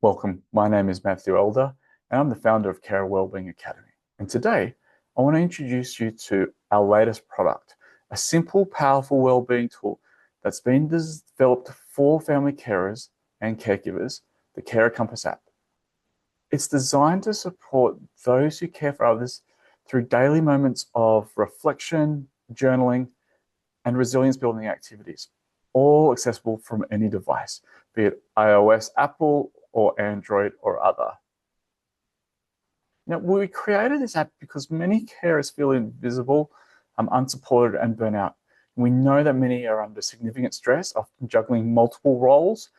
Welcome, my name is Matthew Elder, and I'm the founder of Wellbeing Academy. And today, I want to introduce you to our latest product, a simple, powerful wellbeing tool that's been developed for family carers and caregivers, the Carer Compass app. It's designed to support those who care for others through daily moments of reflection, journaling, and resilience-building activities, all accessible from any device, be it iOS, Apple, or Android or other. Now, we created this app because many carers feel invisible, unsupported, and burnout. We know that many are under significant stress, often juggling multiple roles,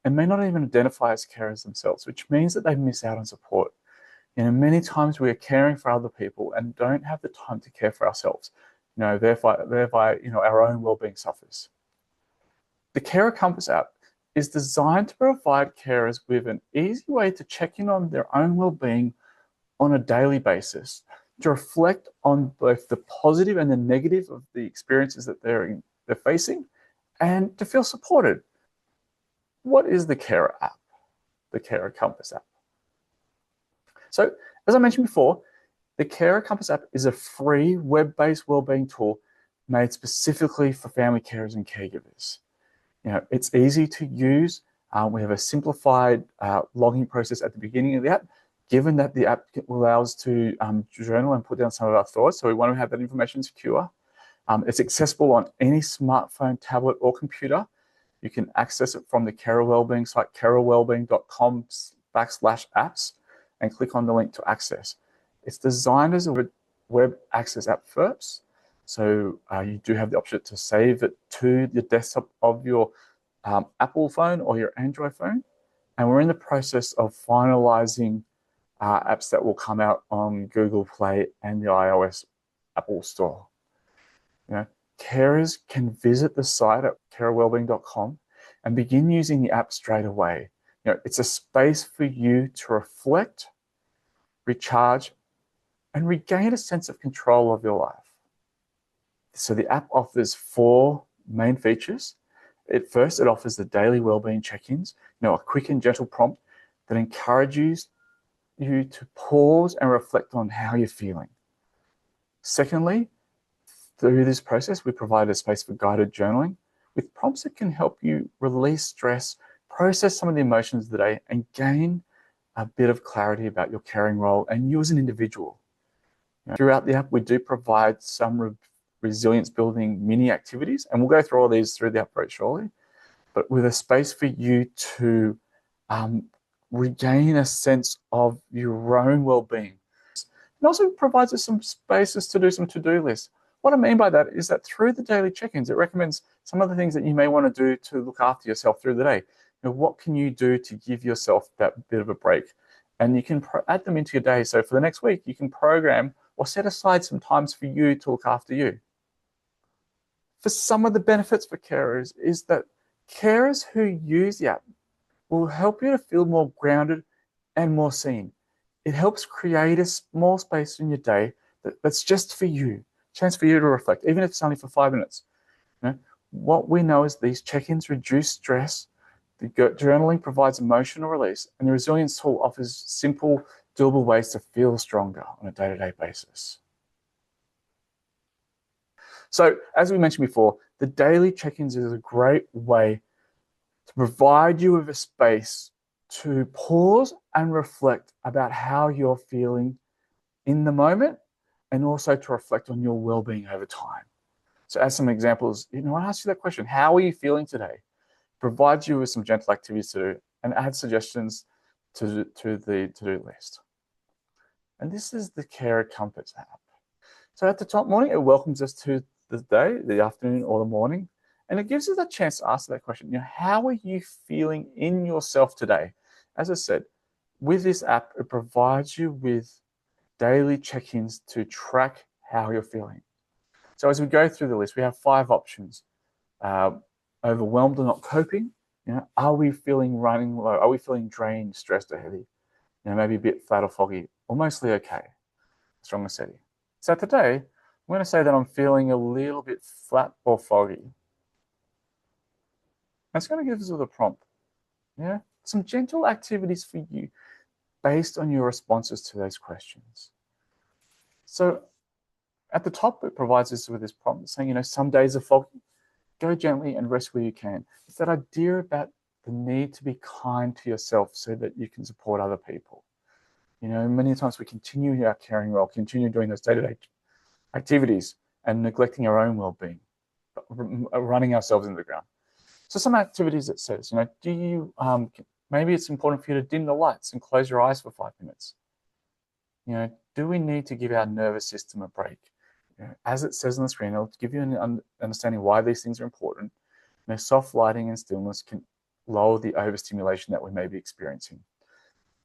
and may not even identify as carers themselves, which means that they miss out on support. Many times we are caring for other people and don't have the time to care for ourselves. Thereby, our own well-being suffers. The Carer Compass app is designed to provide carers with an easy way to check in on their own well-being on a daily basis, to reflect on both the positive and the negative of the experiences that they're facing, and to feel supported. What is the Carer app? The Carer Compass app. So, as I mentioned before, the Carer Compass app is a free web-based wellbeing tool made specifically for family carers and caregivers. It's easy to use. We have a simplified logging process at the beginning of the app, given that the app allows us to journal and put down some of our thoughts. So we want to have that information secure. It's accessible on any smartphone, tablet, or computer. You can access it from the Carer Wellbeing site, carerwellbeing.com/apps, and click on the link to access. It's designed as a web access app first. So you do have the option to save it to the desktop of your Apple phone or your Android phone. And we're in the process of finalizing apps that will come out on Google Play and the iOS Apple Store. Carers can visit the site at carerwellbeing.com and begin using the app straight away. It's a space for you to reflect, recharge, and regain a sense of control of your life. So the app offers 4 main features. First, it offers the daily wellbeing check-ins, a quick and gentle prompt that encourages you to pause and reflect on how you're feeling. Secondly, through this process, we provide a space for guided journaling with prompts that can help you release stress, process some of the emotions of the day, and gain a bit of clarity about your caring role and you as an individual. Throughout the app, we do provide some resilience-building mini activities, and we'll go through all these through the app very shortly, but with a space for you to regain a sense of your own well-being. It also provides us some spaces to do some to-do lists. What I mean by that is that through the daily check-ins, it recommends some of the things that you may want to do to look after yourself through the day. What can you do to give yourself that bit of a break? And you can add them into your day. So for the next week, you can program or set aside some times for you to look after you. For some of the benefits for carers is that carers who use the app will help you to feel more grounded and more seen. It helps create a small space in your day that's just for you, chance for you to reflect, even if it's only for 5 minutes. What we know is these check-ins reduce stress, the journaling provides emotional release, and the resilience tool offers simple, doable ways to feel stronger on a day-to-day basis. So, as we mentioned before, the daily check-ins is a great way to provide you with a space to pause and reflect about how you're feeling in the moment, and also to reflect on your well-being over time. So as some examples, I ask you that question, how are you feeling today? Provides you with some gentle activities to do and add suggestions to the to-do list. And this is the Carer Compass app. So at the top morning, it welcomes us to the day, the afternoon or the morning, and it gives us a chance to ask that question, how are you feeling in yourself today? As I said, with this app, it provides you with daily check-ins to track how you're feeling. So as we go through the list, we have 5 options. Overwhelmed or not coping. Are we feeling running low? Are we feeling drained, stressed, or heavy? Maybe a bit flat or foggy, or mostly okay. Strong or steady. So today, I'm going to say that I'm feeling a little bit flat or foggy. That's going to give us a prompt. some gentle activities for you based on your responses to those questions. So at the top, it provides us with this prompt saying, some days are foggy, go gently and rest where you can. It's that idea about the need to be kind to yourself so that you can support other people. Many times we continue our caring role, continue doing those day-to-day activities and neglecting our own well-being, running ourselves into the ground. So some activities it says, do you, maybe it's important for you to dim the lights and close your eyes for 5 minutes. Do we need to give our nervous system a break? As it says on the screen, it'll give you an understanding why these things are important. Soft lighting and stillness can lower the overstimulation that we may be experiencing.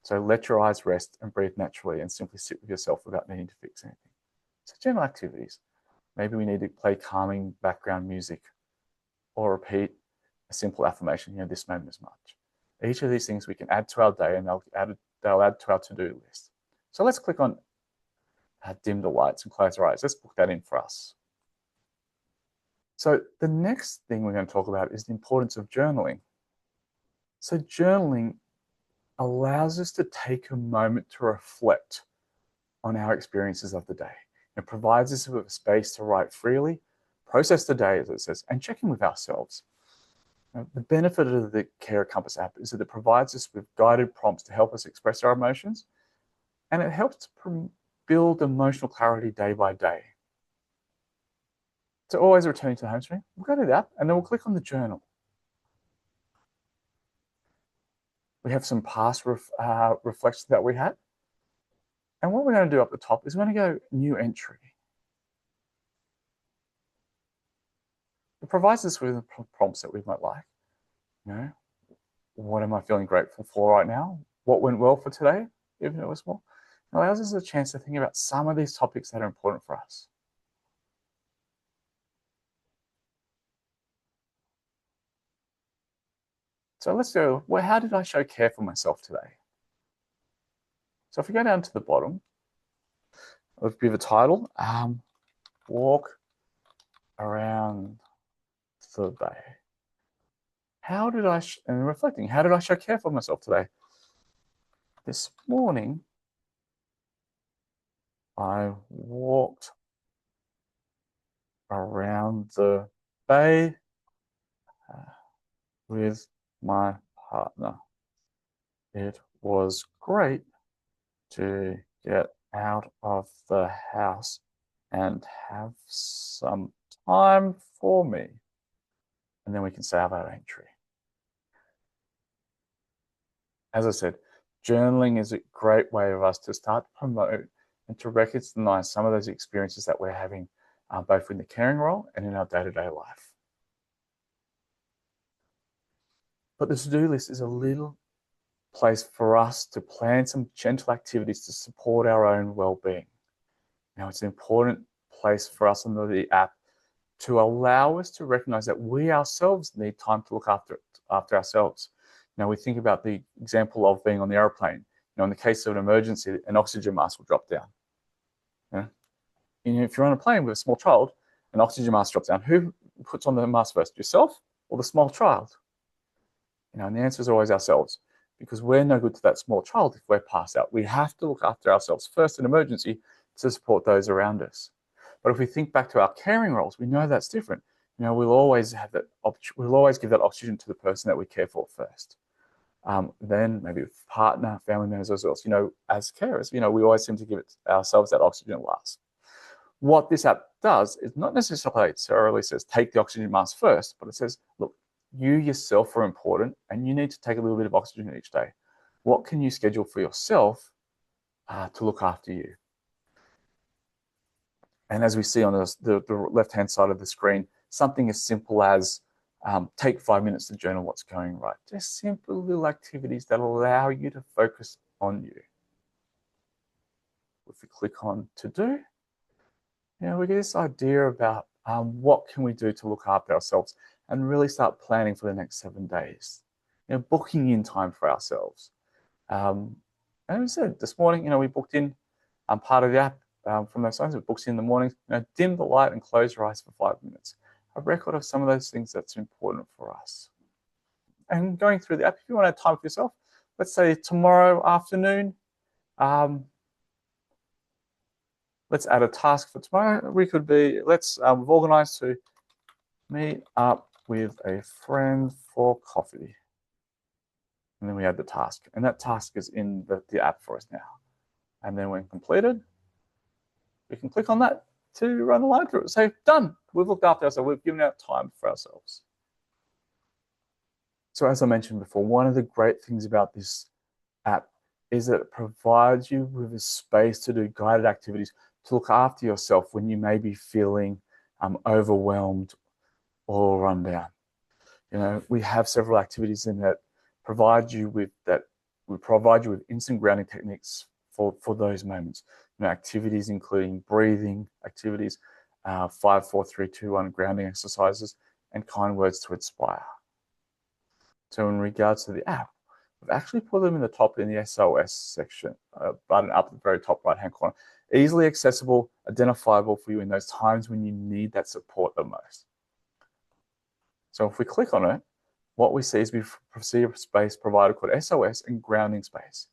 So let your eyes rest and breathe naturally and simply sit with yourself without needing to fix anything. So general activities. Maybe we need to play calming background music or repeat a simple affirmation, this moment is much. Each of these things we can add to our day and they'll add to our to-do list. So let's click on dim the lights and close our eyes. Let's book that in for us. So the next thing we're going to talk about is the importance of journaling. So journaling allows us to take a moment to reflect on our experiences of the day. It provides us with a space to write freely, process the day, as it says, and check in with ourselves. The benefit of the Care Compass app is that it provides us with guided prompts to help us express our emotions, and it helps to build emotional clarity day by day. So always returning to the home screen, we'll go to the app and then we'll click on the journal. We have some past reflections that we had. And what we're going to do up the top is we're going to go new entry. It provides us with prompts that we might like. What am I feeling grateful for right now? What went well for today, even if it was small? It allows us a chance to think about some of these topics that are important for us. So let's go, how did I show care for myself today? So if we go down to the bottom, I'll give a title, walk around the bay. How did I, and reflecting, how did I show care for myself today? This morning, I walked around the bay with my partner. It was great to get out of the house and have some time for me. And then we can save our entry. As I said, journaling is a great way of us to start to promote and to recognize some of those experiences that we're having, both in the caring role and in our day-to-day life. But the to-do list is a little place for us to plan some gentle activities to support our own well-being. Now, it's an important place for us under the app to allow us to recognize that we ourselves need time to look after ourselves. Now, we think about the example of being on the airplane. In the case of an emergency, an oxygen mask will drop down. If you're on a plane with a small child, an oxygen mask drops down. Who puts on the mask first, yourself or the small child? And the answer is always ourselves, because we're no good to that small child if we're passed out. We have to look after ourselves first in emergency to support those around us. But if we think back to our caring roles, we know that's different. We'll always have that. We'll always give that oxygen to the person that we care for first. Then maybe partner, family members as well. As carers, we always seem to give ourselves that oxygen last. What this app does is not necessarily says take the oxygen mask first, but it says, look, you yourself are important and you need to take a little bit of oxygen each day. What can you schedule for yourself to look after you? And as we see on the left-hand side of the screen, something as simple as take 5 minutes to journal what's going right. Just simple little activities that allow you to focus on you. If we click on to do, we get this idea about what can we do to look after ourselves and really start planning for the next 7 days. Booking in time for ourselves. And as I said, this morning, we booked in part of the app from those signs. We booked in the morning, dim the light and close your eyes for 5 minutes. A record of some of those things that's important for us. And going through the app, if you want to have time for yourself, let's say tomorrow afternoon, let's add a task for tomorrow. We could be, we've organized to meet up with a friend for coffee. And then we add the task. And that task is in the app for us now. And then when completed, we can click on that to run a line through it. Say, done. We've looked after ourselves. We've given out time for ourselves. So as I mentioned before, one of the great things about this app is that it provides you with a space to do guided activities to look after yourself when you may be feeling overwhelmed or run down. You know, we have several activities in that provide you with instant grounding techniques for those moments. You know, activities including breathing activities, 5, 4, 3, 2, 1 grounding exercises, and kind words to inspire. So in regards to the app, we've actually put them in the top in the SOS section, button up at the very top right-hand corner. Easily accessible, identifiable for you in those times when you need that support the most. So if we click on it, what we see is we see a space provided called SOS and grounding space.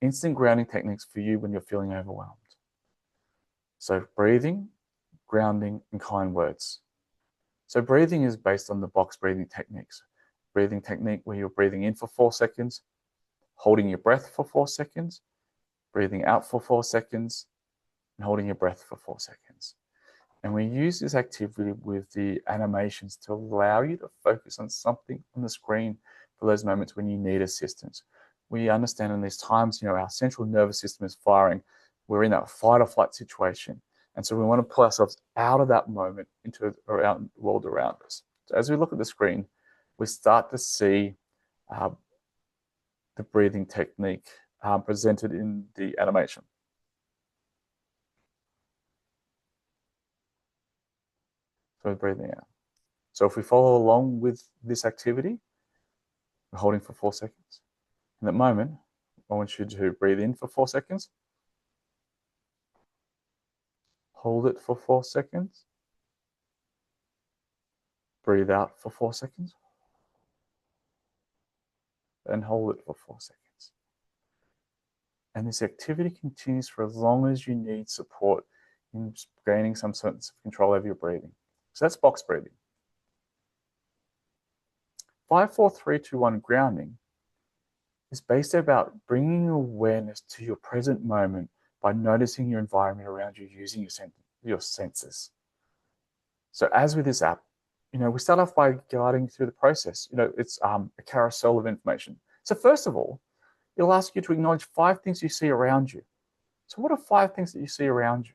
Instant grounding techniques for you when you're feeling overwhelmed. So breathing, grounding, and kind words. So breathing is based on the box breathing techniques. Breathing technique where you're breathing in for 4 seconds, holding your breath for 4 seconds, breathing out for 4 seconds, and holding your breath for 4 seconds. And we use this activity with the animations to allow you to focus on something on the screen for those moments when you need assistance. We understand in these times, you know, our central nervous system is firing. We're in that fight or flight situation. And so we want to pull ourselves out of that moment into the world around us. So as we look at the screen, we start to see the breathing technique presented in the animation. So breathing out. So if we follow along with this activity, we're holding for 4 seconds. In that moment, I want you to breathe in for 4 seconds, hold it for 4 seconds, breathe out for 4 seconds, and hold it for 4 seconds. And this activity continues for as long as you need support in gaining some sense of control over your breathing. So that's box breathing. 5, 4, 3, 2, 1 grounding is based about bringing awareness to your present moment by noticing your environment around you using your senses. So as with this app, you know, we start off by guiding through the process. You know, it's a carousel of information. So first of all, it'll ask you to acknowledge 5 things you see around you. So what are 5 things that you see around you?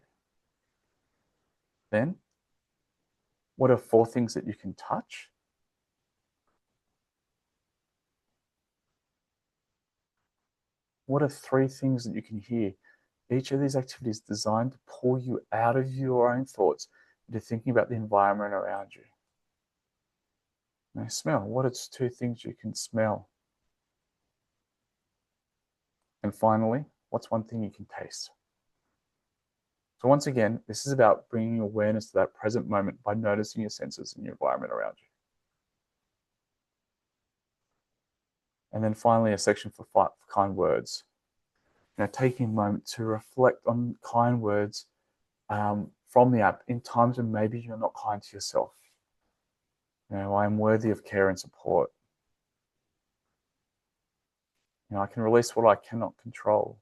Then, what are 4 things that you can touch? What are 3 things that you can hear? Each of these activities is designed to pull you out of your own thoughts into thinking about the environment around you. Now, smell. What are 2 things you can smell? And finally, what's 1 thing you can taste? So once again, this is about bringing awareness to that present moment by noticing your senses and your environment around you. And then finally, a section for kind words. You know, taking a moment to reflect on kind words from the app in times when maybe you're not kind to yourself. You know, I am worthy of care and support. You know, I can release what I cannot control.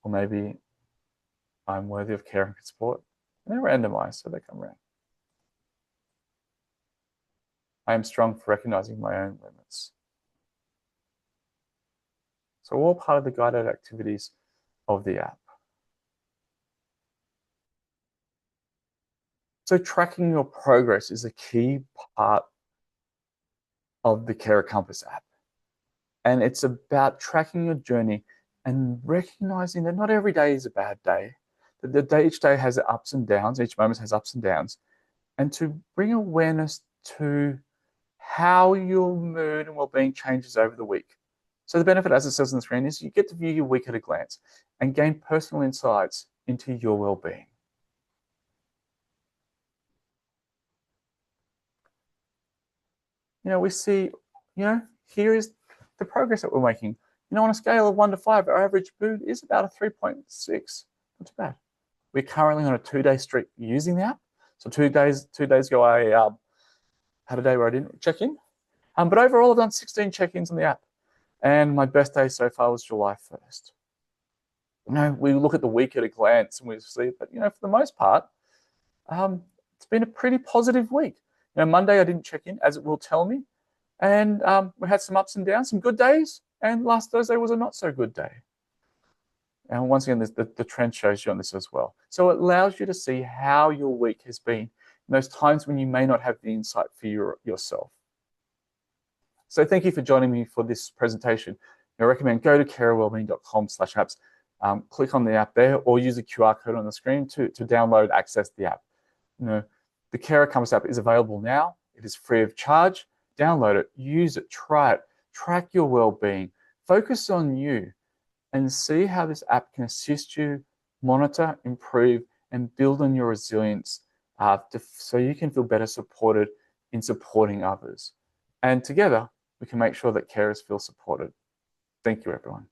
Or maybe I'm worthy of care and support. And they're randomized, so they come around. I am strong for recognizing my own limits. So all part of the guided activities of the app. So tracking your progress is a key part of the Carer Compass app. And it's about tracking your journey and recognizing that not every day is a bad day. That each day has ups and downs, each moment has ups and downs. And to bring awareness to how your mood and well-being changes over the week. So the benefit, as it says on the screen, is you get to view your week at a glance and gain personal insights into your well-being. You know, we see, you know, here is the progress that we're making. You know, on a scale of 1 to 5, our average mood is about a 3.6. Not too bad. We're currently on a 2-day streak using the app. So 2 days ago, I had a day where I didn't check in. But overall, I've done 16 check-ins on the app. And my best day so far was July 1st. You know, we look at the week at a glance and we see that, you know, for the most part, it's been a pretty positive week. You know, Monday I didn't check in, as it will tell me. And we had some ups and downs, some good days. And last Thursday was a not so good day. And once again, the trend shows you on this as well. So it allows you to see how your week has been in those times when you may not have the insight for yourself. So thank you for joining me for this presentation. I recommend go to carerwellbeing.com/apps, click on the app there, or use the QR code on the screen to download, access the app. You know, the Carer Compass app is available now. It is free of charge. Download it, use it, try it, track your well-being, focus on you, and see how this app can assist you monitor, improve, and build on your resilience so you can feel better supported in supporting others. And together, we can make sure that carers feel supported. Thank you, everyone.